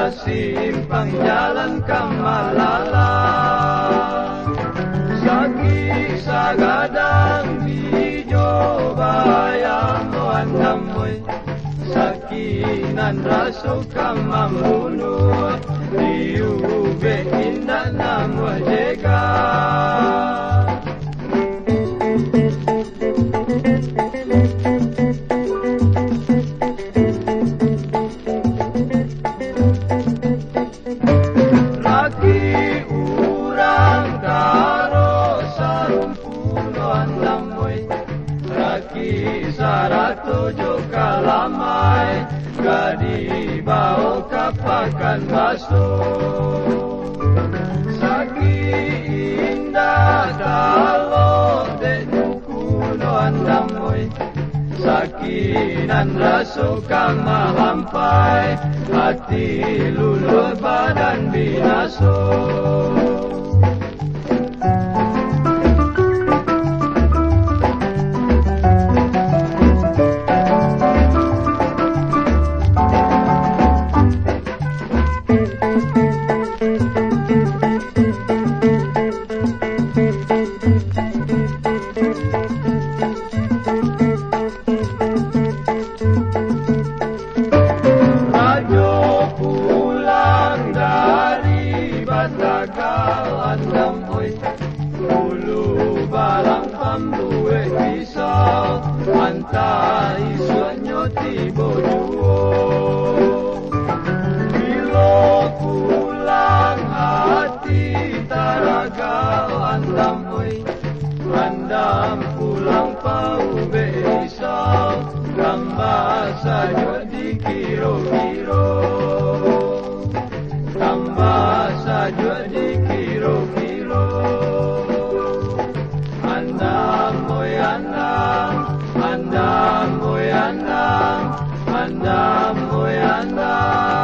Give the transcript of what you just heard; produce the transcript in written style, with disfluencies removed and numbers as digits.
Simpang jalan Kamalalang, Saki sagadang bijo bayang andamoy, sakinan raso kamambunuh, diube indah nama jega. Sarato jo kalamay, gadi bao kapakan baso. Saki indah dalo de nukuno andamoy, sakinan raso kamahampai, hati luluh badan binaso. Andamoy, ulu balang pambuwe pisau, antai sueño tibo juo. Bilo pulang hati taragao andamoy, andam pulang paube pisau, tambah saja di kiro-kiro, tambah saja di kiro-kiro. Andamoy andam, andamoy andam, andamoy andam.